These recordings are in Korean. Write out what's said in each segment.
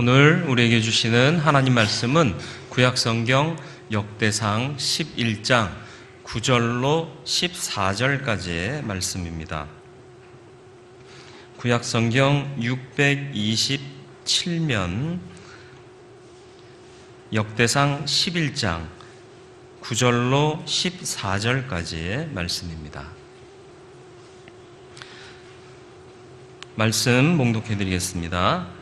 오늘 우리에게 주시는 하나님 말씀은 구약성경 역대상 11장 9절로 14절까지의 말씀입니다. 구약성경 627면 역대상 11장 9절로 14절까지의 말씀입니다. 말씀 봉독해 드리겠습니다.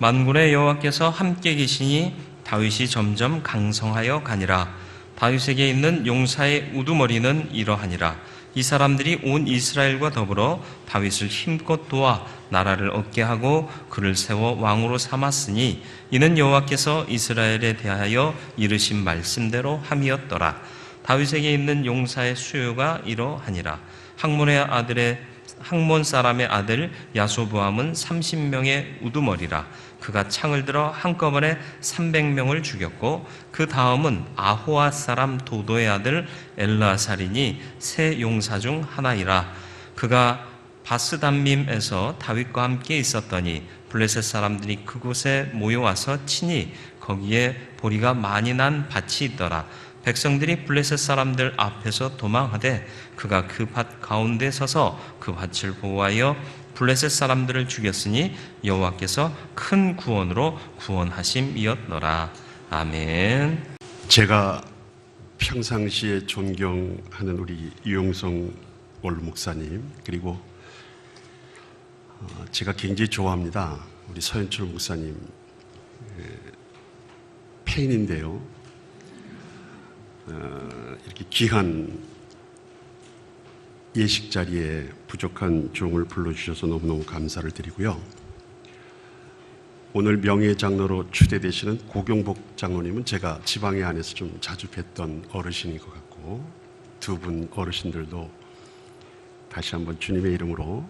만군의 여호와께서 함께 계시니 다윗이 점점 강성하여 가니라. 다윗에게 있는 용사의 우두머리는 이러하니라. 이 사람들이 온 이스라엘과 더불어 다윗을 힘껏 도와 나라를 얻게 하고 그를 세워 왕으로 삼았으니 이는 여호와께서 이스라엘에 대하여 이르신 말씀대로 함이었더라. 다윗에게 있는 용사의 수요가 이러하니라. 학몬 사람의 아들 야소보암은 30명의 우두머리라. 그가 창을 들어 한꺼번에 300명을 죽였고 그 다음은 아호아 사람 도도의 아들 엘라살이니 세 용사 중 하나이라. 그가 바스담밈에서 다윗과 함께 있었더니 블레셋 사람들이 그곳에 모여와서 치니 거기에 보리가 많이 난 밭이 있더라. 백성들이 블레셋 사람들 앞에서 도망하되 그가 그 밭 가운데 서서 그 밭을 보호하여 블레셋 사람들을 죽였으니 여호와께서 큰 구원으로 구원하심이었노라. 아멘. 제가 평상시에 존경하는 우리 유용성 원로 목사님, 그리고 제가 굉장히 좋아합니다, 우리 서현철 목사님 팬인데요. 이렇게 귀한 예식 자리에 부족한 종을 불러주셔서 너무너무 감사를 드리고요. 오늘 명예장로로 추대되시는 고경복 장로님은 제가 지방에 안에서 좀 자주 뵀던 어르신인 것 같고, 두 분 어르신들도 다시 한번 주님의 이름으로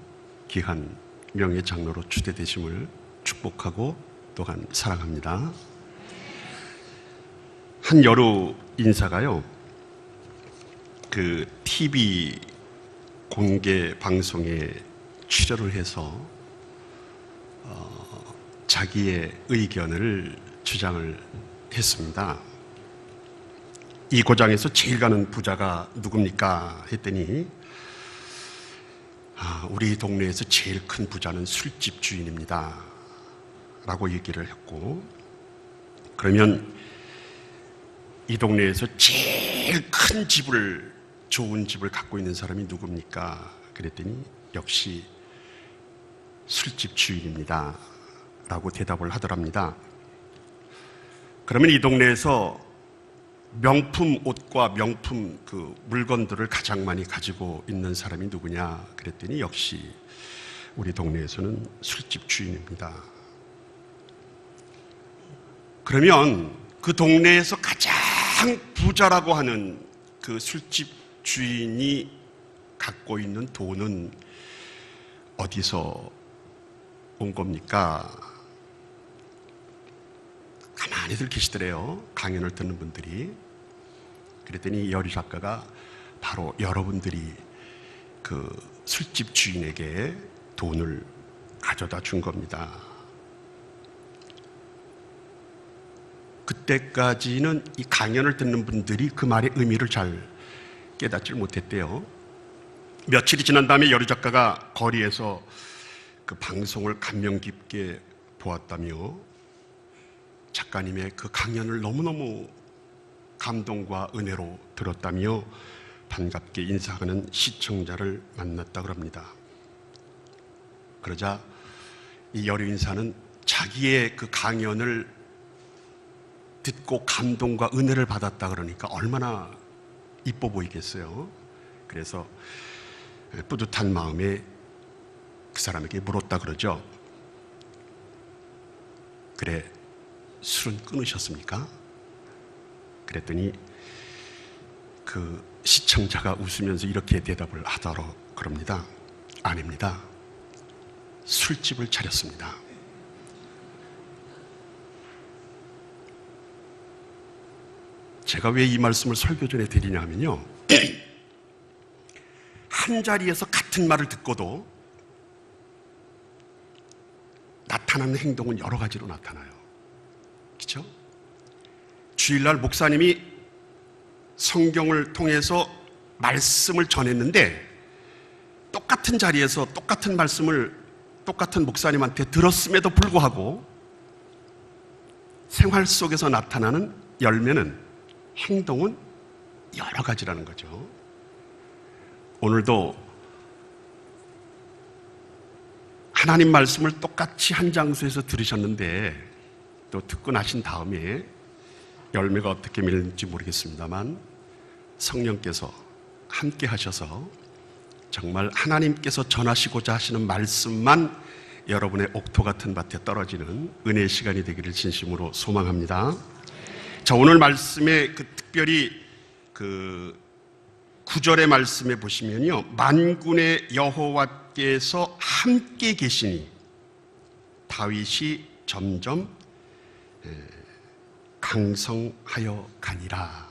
귀한 명예장로로 추대되심을 축복하고 또한 사랑합니다. 한 여루 인사가요, 그 TV 공개 방송에 출연을 해서 자기의 의견을 주장을 했습니다. 이 고장에서 제일 가는 부자가 누굽니까? 했더니 우리 동네에서 제일 큰 부자는 술집 주인입니다 라고 얘기를 했고, 그러면 이 동네에서 제일 큰 집을, 좋은 집을 갖고 있는 사람이 누굽니까? 그랬더니 역시 술집 주인입니다 라고 대답을 하더랍니다. 그러면 이 동네에서 명품 옷과 명품 그 물건들을 가장 많이 가지고 있는 사람이 누구냐? 그랬더니 역시 우리 동네에서는 술집 주인입니다. 그러면 그 동네에서 가장 부자라고 하는 그 술집 주인이 갖고 있는 돈은 어디서 온 겁니까? 가만히들 계시더래요, 강연을 듣는 분들이. 그랬더니 여리 작가가 바로 여러분들이 그 술집 주인에게 돈을 가져다 준 겁니다. 그때까지는 이 강연을 듣는 분들이 그 말의 의미를 잘 깨닫지 못했대요. 며칠이 지난 다음에 여류 작가가 거리에서 그 방송을 감명 깊게 보았다며 작가님의 그 강연을 너무너무 감동과 은혜로 들었다며 반갑게 인사하는 시청자를 만났다고 합니다. 그러자 이 여류 인사는 자기의 그 강연을 듣고 감동과 은혜를 받았다 그러니까 얼마나 이뻐 보이겠어요. 그래서 뿌듯한 마음에 그 사람에게 물었다 그러죠. 그래, 술은 끊으셨습니까? 그랬더니 그 시청자가 웃으면서 이렇게 대답을 하도록 그럽니다. 아닙니다. 술집을 차렸습니다. 제가 왜 이 말씀을 설교 전에 드리냐 하면요, 한 자리에서 같은 말을 듣고도 나타나는 행동은 여러 가지로 나타나요. 그렇죠? 주일날 목사님이 성경을 통해서 말씀을 전했는데 똑같은 자리에서 똑같은 말씀을 똑같은 목사님한테 들었음에도 불구하고 생활 속에서 나타나는 열매는, 행동은 여러 가지라는 거죠. 오늘도 하나님 말씀을 똑같이 한 장소에서 들으셨는데 또 듣고 나신 다음에 열매가 어떻게 맺는지 모르겠습니다만 성령께서 함께 하셔서 정말 하나님께서 전하시고자 하시는 말씀만 여러분의 옥토 같은 밭에 떨어지는 은혜의 시간이 되기를 진심으로 소망합니다. 자, 오늘 말씀에 특별히 9절의 말씀에 보시면요, 만군의 여호와께서 함께 계시니 다윗이 점점 강성하여 가니라.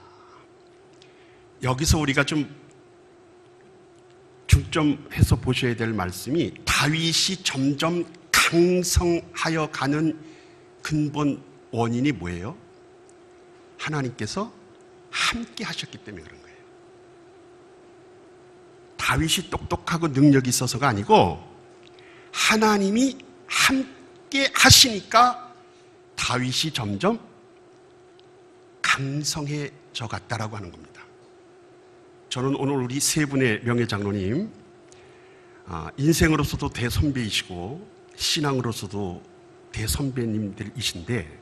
여기서 우리가 좀 중점해서 보셔야 될 말씀이, 다윗이 점점 강성하여 가는 근본 원인이 뭐예요? 하나님께서 함께 하셨기 때문에 그런 거예요. 다윗이 똑똑하고 능력이 있어서가 아니고 하나님이 함께 하시니까 다윗이 점점 강성해져 갔다라고 하는 겁니다. 저는 오늘 우리 세 분의 명예장로님, 인생으로서도 대선배이시고 신앙으로서도 대선배님들이신데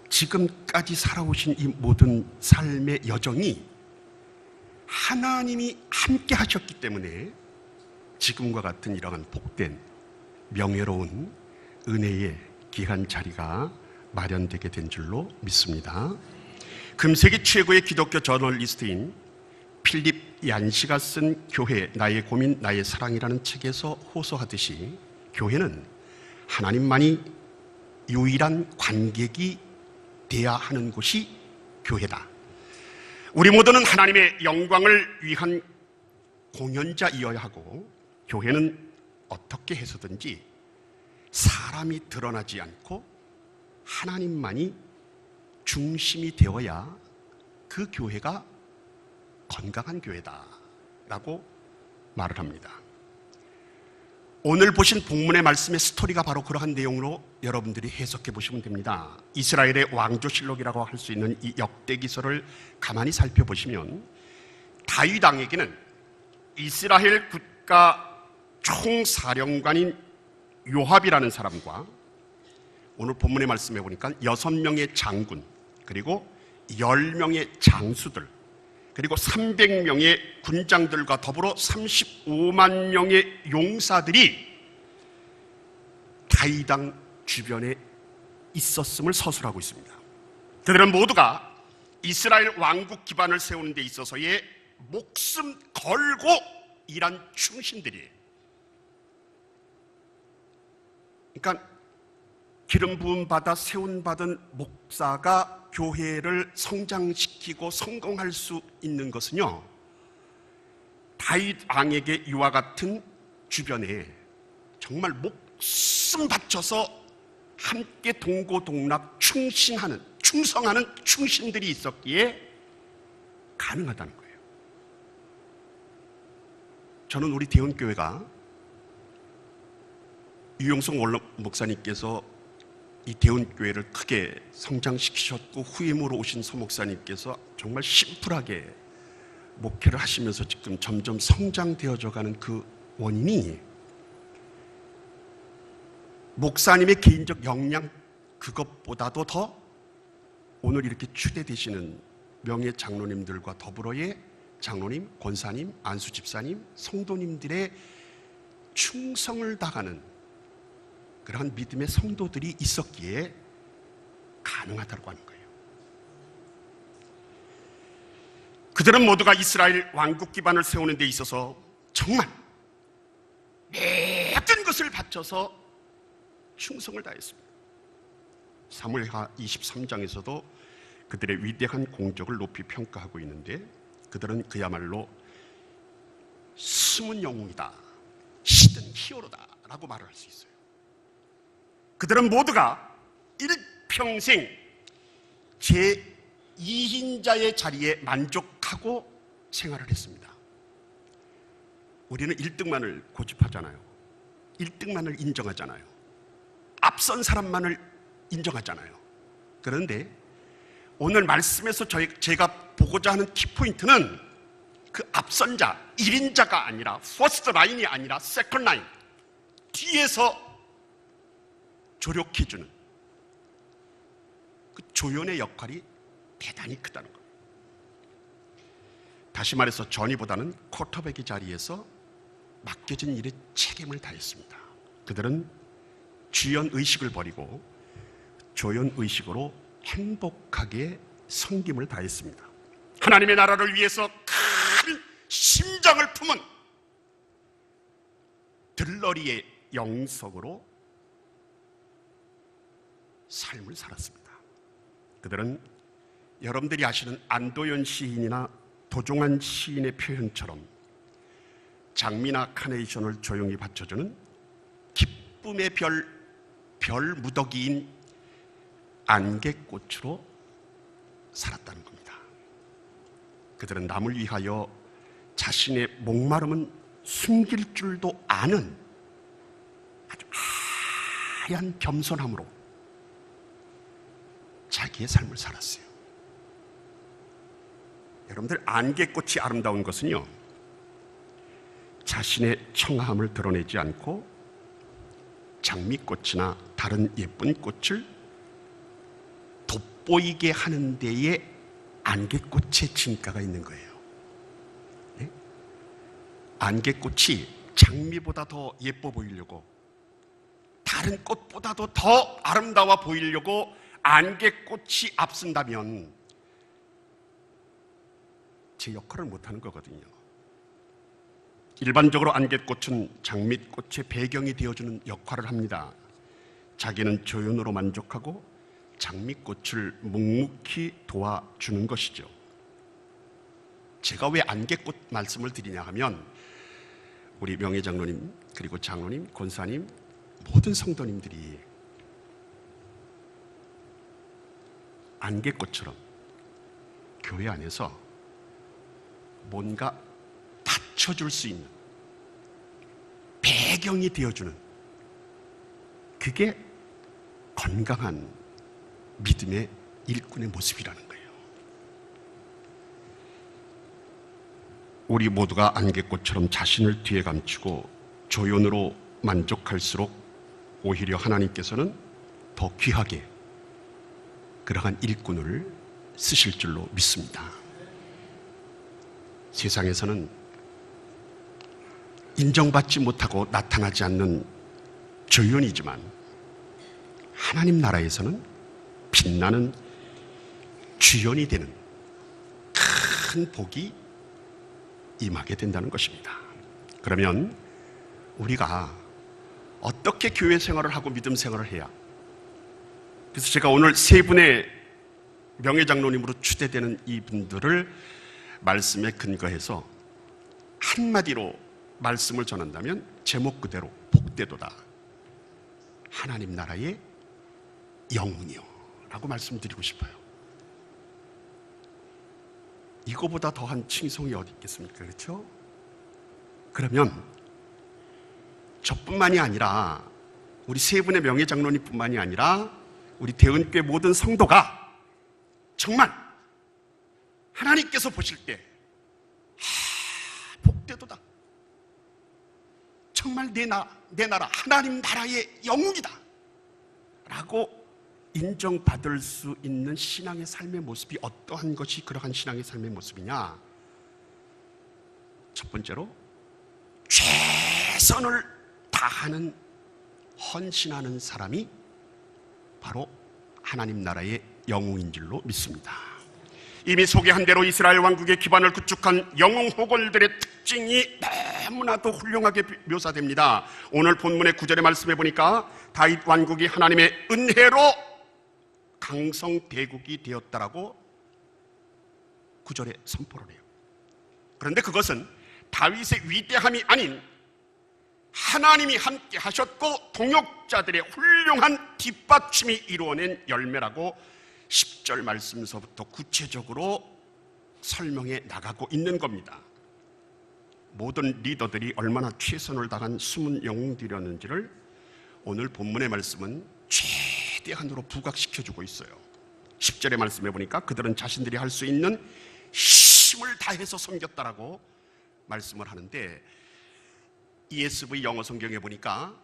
지금까지 살아오신 이 모든 삶의 여정이 하나님이 함께 하셨기 때문에 지금과 같은 이러한 복된 명예로운 은혜의 귀한 자리가 마련되게 된 줄로 믿습니다. 금세기 최고의 기독교 저널리스트인 필립 얀시가 쓴 교회, 나의 고민, 나의 사랑이라는 책에서 호소하듯이 교회는 하나님만이 유일한 관객이 돼야 하는 곳이 교회다. 우리 모두는 하나님의 영광을 위한 공연자이어야 하고 교회는 어떻게 해서든지 사람이 드러나지 않고 하나님만이 중심이 되어야 그 교회가 건강한 교회다라고 말을 합니다. 오늘 보신 본문의 말씀의 스토리가 바로 그러한 내용으로 여러분들이 해석해 보시면 됩니다. 이스라엘의 왕조실록이라고 할 수 있는 이 역대기서를 가만히 살펴보시면 다윗 왕에게는 이스라엘 국가 총사령관인 요압이라는 사람과 오늘 본문의 말씀해 보니까 6명의 장군, 그리고 10명의 장수들, 그리고 300명의 군장들과 더불어 35만 명의 용사들이 다윗 왕 주변에 있었음을 서술하고 있습니다. 그들은 모두가 이스라엘 왕국 기반을 세우는 데 있어서의 목숨 걸고 일한 충신들이에요. 그러니까 기름 부음 받아 세운 받은 목사가 교회를 성장시키고 성공할 수 있는 것은요, 다윗 왕에게 이와 같은 주변에 정말 목숨 바쳐서 함께 동고동락 충성하는 충신들이 있었기에 가능하다는 거예요. 저는 우리 대원교회가 유용성 원로 목사님께서 이 대원교회를 크게 성장시키셨고 후임으로 오신 서목사님께서 정말 심플하게 목회를 하시면서 지금 점점 성장되어져 가는 그 원인이 목사님의 개인적 역량, 그것보다도 더 오늘 이렇게 추대되시는 명예 장로님들과 더불어의 장로님, 권사님, 안수 집사님, 성도님들의 충성을 다하는 그러한 믿음의 성도들이 있었기에 가능하다고 하는 거예요. 그들은 모두가 이스라엘 왕국 기반을 세우는 데 있어서 정말 모든 것을 바쳐서 충성을 다했습니다. 사무엘하 23장에서도 그들의 위대한 공적을 높이 평가하고 있는데 그들은 그야말로 숨은 영웅이다, 히든 히어로다 라고 말을 할 수 있어요. 그들은 모두가 일평생 제2인자의 자리에 만족하고 생활을 했습니다. 우리는 1등만을 고집하잖아요. 1등만을 인정하잖아요. 앞선 사람만을 인정하잖아요. 그런데 오늘 말씀에서 제가 보고자 하는 키포인트는 그 앞선 자, 1인자가 아니라 퍼스트 라인이 아니라 세컨드 라인, 뒤에서 조력해주는 그 조연의 역할이 대단히 크다는 겁니다. 다시 말해서 전이보다는 쿼터백의 자리에서 맡겨진 일에 책임을 다했습니다. 그들은 주연 의식을 버리고 조연 의식으로 행복하게 섬김을 다했습니다. 하나님의 나라를 위해서 큰 심장을 품은 들러리의 영성으로 삶을 살았습니다. 그들은 여러분들이 아시는 안도연 시인이나 도종환 시인의 표현처럼 장미나 카네이션을 조용히 받쳐주는 기쁨의 별 무더기인 안개꽃으로 살았다는 겁니다. 그들은 남을 위하여 자신의 목마름은 숨길 줄도 아는 아주 하얀 겸손함으로 자기의 삶을 살았어요. 여러분들, 안개꽃이 아름다운 것은요, 자신의 청아함을 드러내지 않고 장미꽃이나 다른 예쁜 꽃을 돋보이게 하는 데에 안개꽃의 진가가 있는 거예요. 네? 안개꽃이 장미보다 더 예뻐 보이려고, 다른 꽃보다도 더 아름다워 보이려고 안개꽃이 앞선다면 제 역할을 못하는 거거든요. 일반적으로 안개꽃은 장미꽃의 배경이 되어주는 역할을 합니다. 자기는 조연으로 만족하고 장미꽃을 묵묵히 도와주는 것이죠. 제가 왜 안개꽃 말씀을 드리냐 하면, 우리 명예장로님, 그리고 장로님, 권사님, 모든 성도님들이 안개꽃처럼 교회 안에서 뭔가 받쳐줄 수 있는 배경이 되어주는, 그게 건강한 믿음의 일꾼의 모습이라는 거예요. 우리 모두가 안개꽃처럼 자신을 뒤에 감추고 조연으로 만족할수록 오히려 하나님께서는 더 귀하게 그러한 일꾼을 쓰실 줄로 믿습니다. 세상에서는 인정받지 못하고 나타나지 않는 조연이지만, 하나님 나라에서는 빛나는 주연이 되는 큰 복이 임하게 된다는 것입니다. 그러면 우리가 어떻게 교회 생활을 하고 믿음 생활을 해야, 그래서 제가 오늘 세 분의 명예장로님으로 추대되는 이분들을 말씀에 근거해서 한마디로 말씀을 전한다면 제목 그대로 복되도다, 하나님 나라의 영웅이요 라고 말씀드리고 싶어요. 이거보다 더한 칭송이 어디 있겠습니까? 그렇죠? 그러면 저뿐만이 아니라, 우리 세 분의 명예장로님 뿐만이 아니라 우리 대은교회 모든 성도가 정말 하나님께서 보실 때 복되도다, 정말 내 나라 하나님 나라의 영웅이다 라고 인정받을 수 있는 신앙의 삶의 모습이 어떠한 것이 그러한 신앙의 삶의 모습이냐? 첫 번째로 최선을 다하는, 헌신하는 사람이 바로 하나님 나라의 영웅인 줄로 믿습니다. 이미 소개한 대로 이스라엘 왕국의 기반을 구축한 영웅 호걸들의 특징이 너무나도 훌륭하게 묘사됩니다. 오늘 본문의 9절의 말씀해 보니까 다윗 왕국이 하나님의 은혜로 강성대국이 되었다라고 9절에 선포를 해요. 그런데 그것은 다윗의 위대함이 아닌 하나님이 함께 하셨고 동역자들의 훌륭한 뒷받침이 이루어낸 열매라고 10절 말씀서부터 구체적으로 설명해 나가고 있는 겁니다. 모든 리더들이 얼마나 최선을 다한 숨은 영웅들이었는지를 오늘 본문의 말씀은 최대한으로 부각시켜주고 있어요. 10절의 말씀에 보니까 그들은 자신들이 할 수 있는 힘을 다해서 섬겼다라고 말씀을 하는데, ESV 영어 성경에 보니까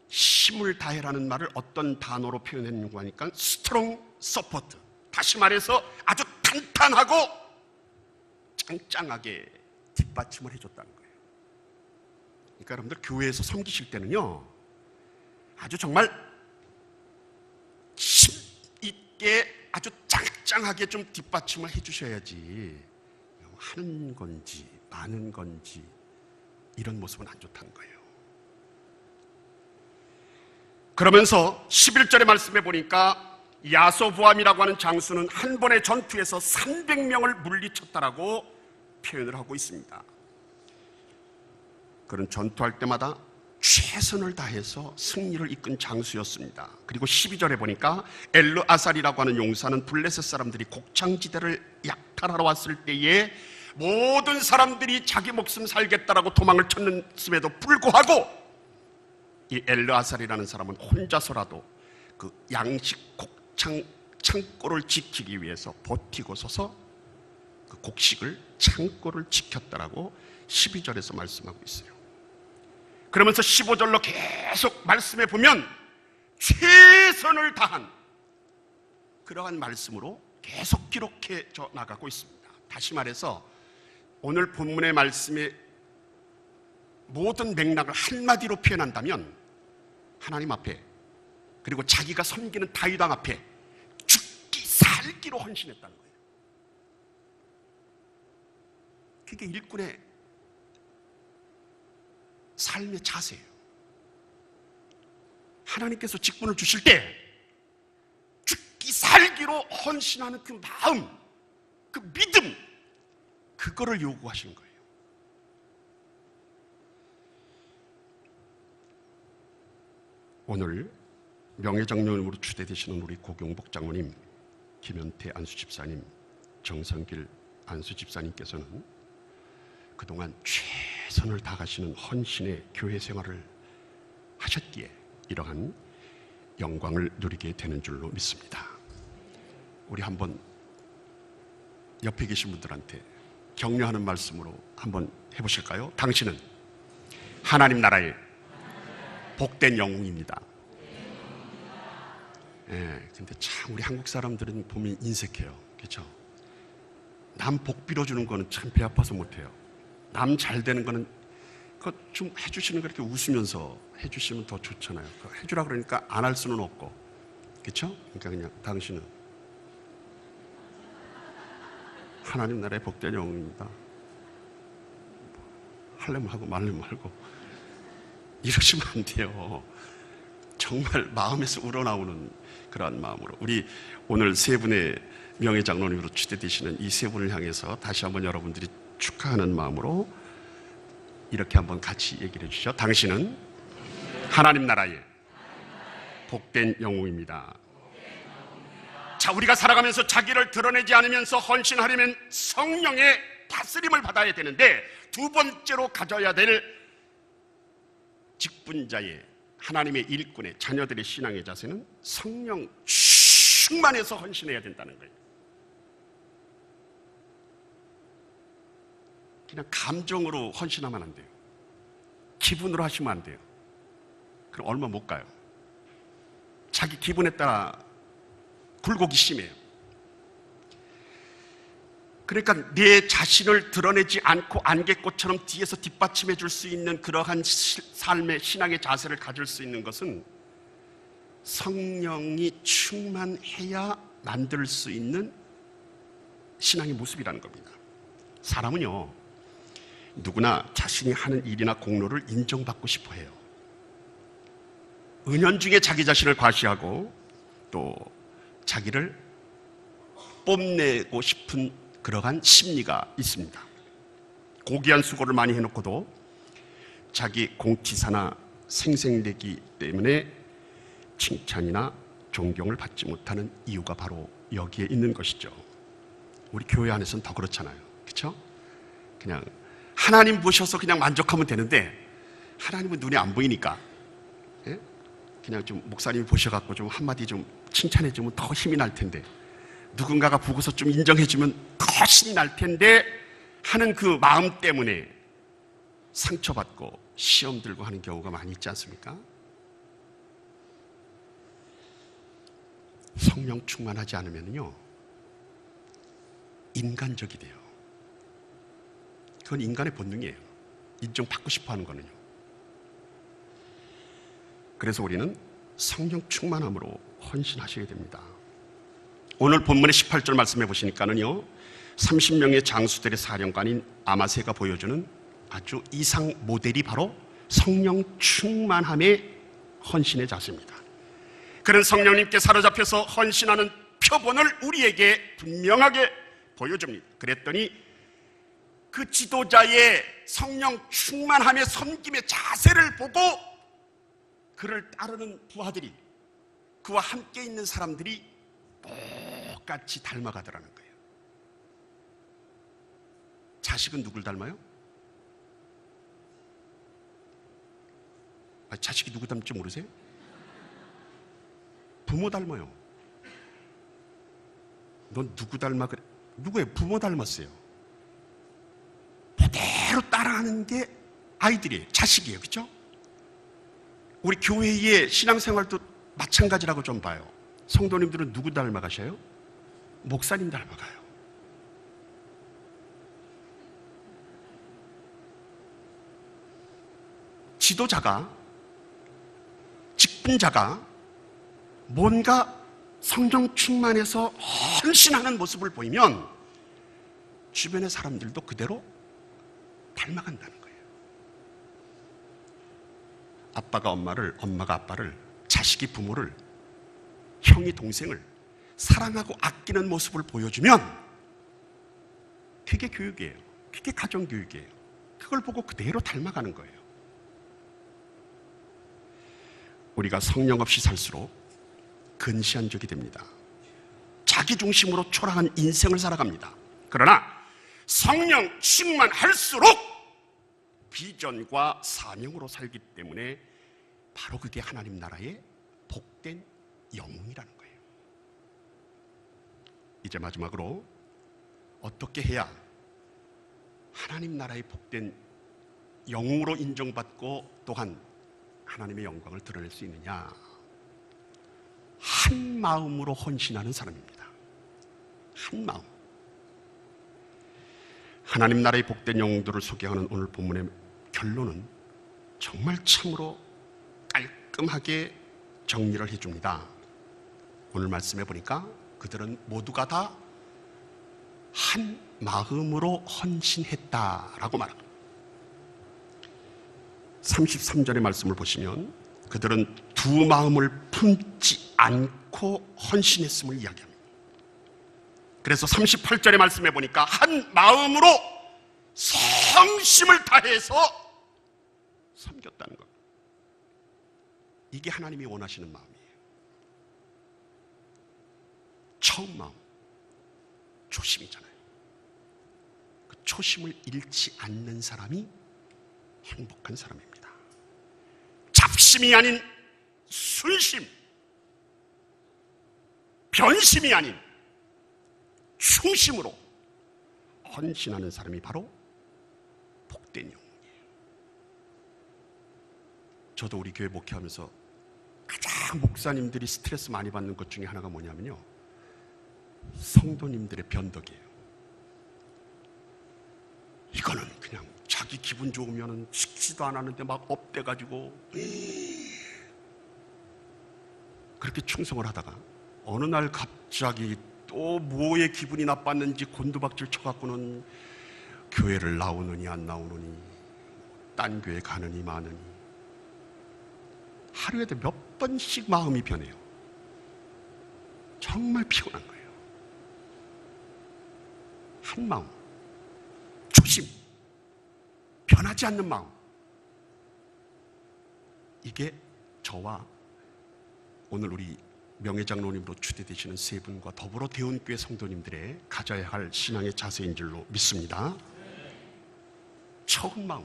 힘을 다해라는 말을 어떤 단어로 표현했는가 하니까 strong support, 다시 말해서 아주 탄탄하고 짱짱하게 뒷받침을 해줬다는 거예요. 그러니까 여러분들 교회에서 섬기실 때는요, 아주 정말 힘 있게 아주 짱짱하게 좀 뒷받침을 해주셔야지, 하는 건지 많은 건지 이런 모습은 안 좋다는 거예요. 그러면서 11절의 말씀에 보니까 야소부암이라고 하는 장수는 한 번의 전투에서 300명을 물리쳤다라고 표현을 하고 있습니다. 그런 전투할 때마다 최선을 다해서 승리를 이끈 장수였습니다. 그리고 12절에 보니까 엘르아살이라고 하는 용사는 블레셋 사람들이 곡창지대를 약탈하러 왔을 때에 모든 사람들이 자기 목숨 살겠다라고 도망을 쳤음에도 불구하고 이 엘르아살이라는 사람은 혼자서라도 그 양식 곡창 창고를 지키기 위해서 버티고 서서 그 곡식을 창고를 지켰다라고 12절에서 말씀하고 있어요. 그러면서 15절로 계속 말씀해 보면 최선을 다한 그러한 말씀으로 계속 기록해 나가고 있습니다. 다시 말해서 오늘 본문의 말씀의 모든 맥락을 한마디로 표현한다면 하나님 앞에, 그리고 자기가 섬기는 다윗 왕 앞에 죽기 살기로 헌신했다는 거예요. 그게 일꾼의 삶의 자세예요. 하나님께서 직분을 주실 때 죽기 살기로 헌신하는 그 마음, 그 믿음, 그거를 요구하시는 거예요. 오늘 명예장로님으로 추대되시는 우리 고경복 장로님, 김현태 안수집사님, 정성길 안수집사님께서는 그동안 최선을 다하시는 헌신의 교회 생활을 하셨기에 이러한 영광을 누리게 되는 줄로 믿습니다. 우리 한번 옆에 계신 분들한테 격려하는 말씀으로 한번 해보실까요? 당신은 하나님 나라의 복된 영웅입니다. 근데 참 우리 한국 사람들은 보면 인색해요. 그렇죠? 남 복 빌어주는 거는 참 배 아파서 못해요. 남 잘 되는 거는 그거 좀 해주시는 거 이렇게 웃으면서 해주시면 더 좋잖아요. 해주라 그러니까 안 할 수는 없고, 그렇죠? 그러니까 그냥 당신은 하나님 나라의 복된 영웅입니다. 하려면 하고 말려면 말고 이러시면 안 돼요. 정말 마음에서 우러나오는 그러한 마음으로 우리 오늘 세 분의 명예장로님으로 추대되시는 이 세 분을 향해서 다시 한번 여러분들이 축하하는 마음으로 이렇게 한번 같이 얘기를 해주시죠. 당신은 하나님 나라의 복된 영웅입니다. 자, 우리가 살아가면서 자기를 드러내지 않으면서 헌신하려면 성령의 다스림을 받아야 되는데, 두 번째로 가져야 될 직분자의, 하나님의 일꾼의, 자녀들의 신앙의 자세는 성령 충만해서 헌신해야 된다는 거예요. 그냥 감정으로 헌신하면 안 돼요. 기분으로 하시면 안 돼요. 그럼 얼마 못 가요. 자기 기분에 따라 굴곡이 심해요. 그러니까 내 자신을 드러내지 않고 안개꽃처럼 뒤에서 뒷받침해 줄 수 있는 그러한 삶의 신앙의 자세를 가질 수 있는 것은 성령이 충만해야 만들 수 있는 신앙의 모습이라는 겁니다. 사람은요, 누구나 자신이 하는 일이나 공로를 인정받고 싶어 해요. 은연중에 자기 자신을 과시하고 또 자기를 뽐내고 싶은 그러한 심리가 있습니다. 고귀한 수고를 많이 해놓고도 자기 공치사나 생색내기 때문에 칭찬이나 존경을 받지 못하는 이유가 바로 여기에 있는 것이죠. 우리 교회 안에서는 더 그렇잖아요. 그렇죠? 그냥 하나님 보셔서 그냥 만족하면 되는데 하나님은 눈에 안 보이니까, 예? 그냥 좀 목사님이 보셔갖고 좀 한마디 좀 칭찬해주면 더 힘이 날 텐데, 누군가가 보고서 좀 인정해주면 더 신이 날 텐데 하는 그 마음 때문에 상처받고 시험 들고 하는 경우가 많이 있지 않습니까? 성령 충만하지 않으면요, 인간적이 돼요. 그건 인간의 본능이에요. 인정받고 싶어 하는 거는요. 그래서 우리는 성령 충만함으로 헌신하셔야 됩니다. 오늘 본문의 18절 말씀해 보시니까는요, 30명의 장수들의 사령관인 아마세가 보여주는 아주 이상 모델이 바로 성령 충만함의 헌신의 자세입니다. 그런 성령님께 사로잡혀서 헌신하는 표본을 우리에게 분명하게 보여줍니다. 그랬더니 그 지도자의 성령 충만함의 섬김의 자세를 보고 그를 따르는 부하들이, 그와 함께 있는 사람들이 똑같이 닮아가더라는 거예요. 자식은 누굴 닮아요? 자식이 누구 닮을지 모르세요? 부모 닮아요. 넌 누구 닮아? 그래. 누구예요? 부모 닮았어요. 그대로 따라하는 게 아이들이에요. 자식이에요. 그렇죠? 우리 교회의 신앙생활도 마찬가지라고 좀 봐요. 성도님들은 누구 닮아가셔요? 목사님 닮아가요. 지도자가, 직분자가 뭔가 성령 충만해서 헌신하는 모습을 보이면 주변의 사람들도 그대로 닮아간다는 거예요. 아빠가 엄마를, 엄마가 아빠를, 자식이 부모를, 형이 동생을 사랑하고 아끼는 모습을 보여주면 그게 교육이에요. 그게 가정교육이에요. 그걸 보고 그대로 닮아가는 거예요. 우리가 성령 없이 살수록 근시한 적이 됩니다. 자기 중심으로 초라한 인생을 살아갑니다. 그러나 성령 충만할수록 비전과 사명으로 살기 때문에 바로 그게 하나님 나라의 복된 영웅이라는 거예요. 이제 마지막으로 어떻게 해야 하나님 나라의 복된 영웅으로 인정받고 또한 하나님의 영광을 드러낼 수 있느냐? 한 마음으로 헌신하는 사람입니다. 한 마음. 하나님 나라의 복된 영웅들을 소개하는 오늘 본문의 결론은 정말 참으로 깔끔하게 정리를 해줍니다. 오늘 말씀해 보니까 그들은 모두가 다 한 마음으로 헌신했다라고 말합니다. 33절의 말씀을 보시면 그들은 두 마음을 품지 않고 헌신했음을 이야기합니다. 그래서 38절의 말씀에 보니까 한 마음으로 성심을 다해서 섬겼다는 겁니다. 이게 하나님이 원하시는 마음이에요. 처음 마음, 초심이잖아요. 그 초심을 잃지 않는 사람이 행복한 사람입니다. 잡심이 아닌 순심, 변심이 아닌 충심으로 헌신하는 사람이 바로 복된 영웅이에요. 저도 우리 교회 목회하면서 가장 목사님들이 스트레스 많이 받는 것 중에 하나가 뭐냐면요, 성도님들의 변덕이에요. 이거는 그냥 자기 기분 좋으면 식지도 않았는데 막 업돼가지고 그렇게 충성을 하다가 어느 날 갑자기 또 뭐에 기분이 나빴는지 곤두박질 쳐갖고는 교회를 나오느니 안 나오느니, 딴 교회 가느니 마느니, 하루에도 몇 번씩 마음이 변해요. 정말 피곤한 거예요. 한 마음, 초심, 변하지 않는 마음, 이게 저와 오늘 우리 명예장로님으로 추대되시는 세 분과 더불어 대원교회 성도님들의 가져야 할 신앙의 자세인 줄로 믿습니다. 처음 마음,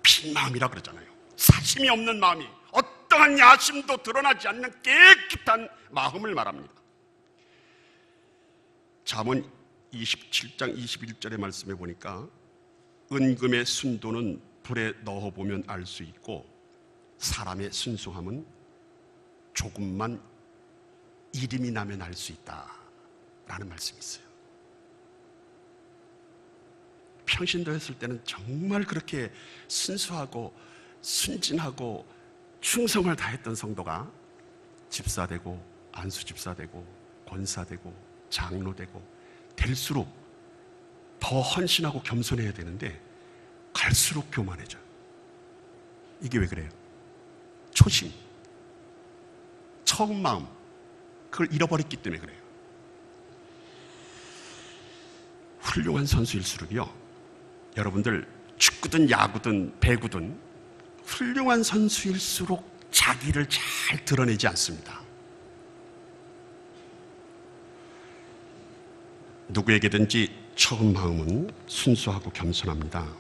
빈 마음이라 그러잖아요. 사심이 없는 마음이, 어떠한 야심도 드러나지 않는 깨끗한 마음을 말합니다. 잠언 27장 21절의 말씀에 보니까 은금의 순도는 불에 넣어보면 알 수 있고 사람의 순수함은 조금만 이름이 나면 알 수 있다라는 말씀이 있어요. 평신도 했을 때는 정말 그렇게 순수하고 순진하고 충성을 다했던 성도가 집사되고 안수집사되고 권사되고 장로되고 될수록 더 헌신하고 겸손해야 되는데 갈수록 교만해져요. 이게 왜 그래요? 초심, 처음 마음, 그걸 잃어버렸기 때문에 그래요. 훌륭한 선수일수록요, 여러분들 축구든 야구든 배구든 훌륭한 선수일수록 자기를 잘 드러내지 않습니다. 누구에게든지 처음 마음은 순수하고 겸손합니다.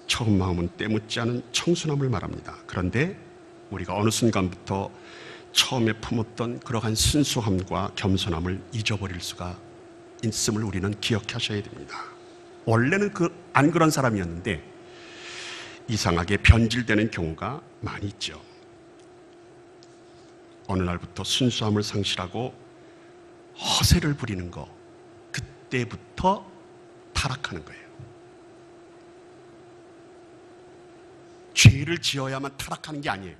처음 마음은 때묻지 않은 청순함을 말합니다. 그런데 우리가 어느 순간부터 처음에 품었던 그러한 순수함과 겸손함을 잊어버릴 수가 있음을 우리는 기억하셔야 됩니다. 원래는 안 그런 사람이었는데 이상하게 변질되는 경우가 많이 있죠. 어느 날부터 순수함을 상실하고 허세를 부리는 거, 그때부터 타락하는 거예요. 죄를 지어야만 타락하는 게 아니에요.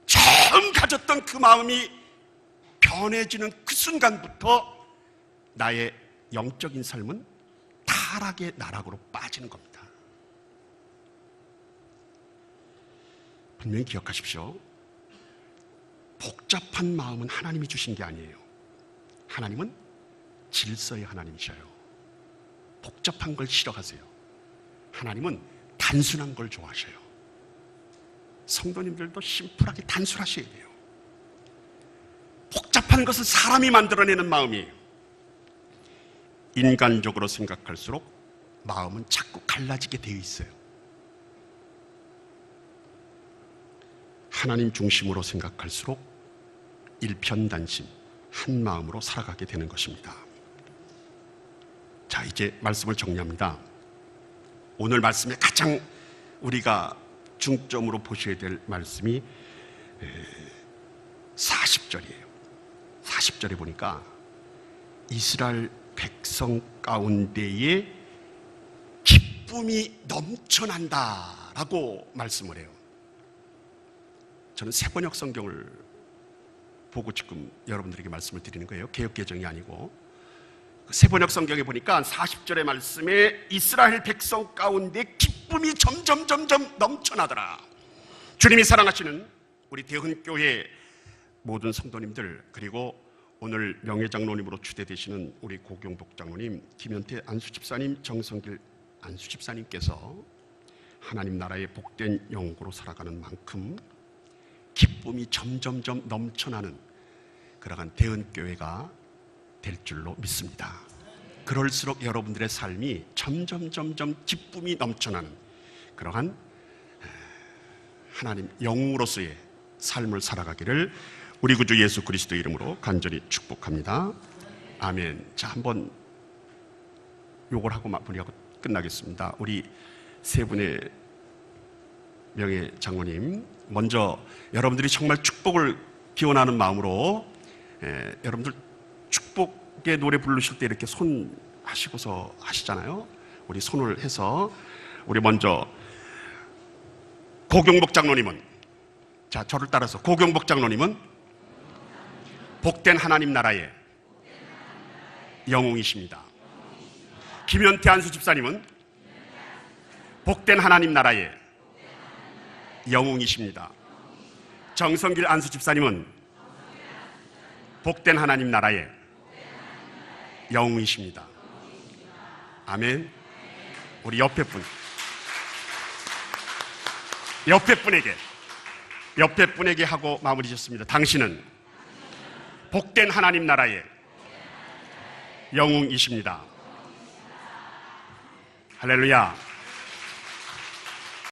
처음 가졌던 그 마음이 변해지는 그 순간부터 나의 영적인 삶은 타락의 나락으로 빠지는 겁니다. 분명히 기억하십시오. 복잡한 마음은 하나님이 주신 게 아니에요. 하나님은 질서의 하나님이셔요. 복잡한 걸 싫어하세요. 하나님은 단순한 걸 좋아하셔요. 성도님들도 심플하게 단순하셔야 돼요. 복잡한 것은 사람이 만들어내는 마음이에요. 인간적으로 생각할수록 마음은 자꾸 갈라지게 되어 있어요. 하나님 중심으로 생각할수록 일편단심, 한 마음으로 살아가게 되는 것입니다. 자, 이제 말씀을 정리합니다. 오늘 말씀에 가장 우리가 중점으로 보셔야 될 말씀이 40절이에요. 40절에 보니까 이스라엘 백성 가운데에 기쁨이 넘쳐난다라고 말씀을 해요. 저는 새번역 성경을 보고 지금 여러분들에게 말씀을 드리는 거예요. 개역개정이 아니고. 새번역 성경에 보니까 40절의 말씀에 이스라엘 백성 가운데 기쁨이 점점 넘쳐나더라. 주님이 사랑하시는 우리 대흥교회 모든 성도님들, 그리고 오늘 명예장로님으로 추대되시는 우리 고경복 장로님, 김현태 안수집사님, 정성길 안수집사님께서 하나님 나라의 복된 영구로 살아가는 만큼 기쁨이 점점 넘쳐나는 그러한 대은교회가 될 줄로 믿습니다. 그럴수록 여러분들의 삶이 점점 기쁨이 넘쳐나는 그러한 하나님 영웅으로서의 삶을 살아가기를 우리 구주 예수 그리스도의 이름으로 간절히 축복합니다. 아멘. 자, 한번 요걸 하고 마무리하고 끝나겠습니다. 우리 세 분의 명예 장로님, 먼저 여러분들이 정말 축복을 기원하는 마음으로 여러분들 축복의 노래 부르실 때 이렇게 손 하시고서 하시잖아요. 우리 손을 해서 우리 먼저 고경복 장로님은, 자, 저를 따라서 고경복 장로님은 복된 하나님 나라의 영웅이십니다. 김현태 안수 집사님은 복된 하나님 나라의 영웅이십니다. 정성길 안수 집사님은 복된 하나님 나라의 영웅이십니다. 아멘. 우리 옆에 분, 옆에 분에게 하고 마무리 짓습니다. 당신은 복된 하나님 나라의 영웅이십니다. 할렐루야.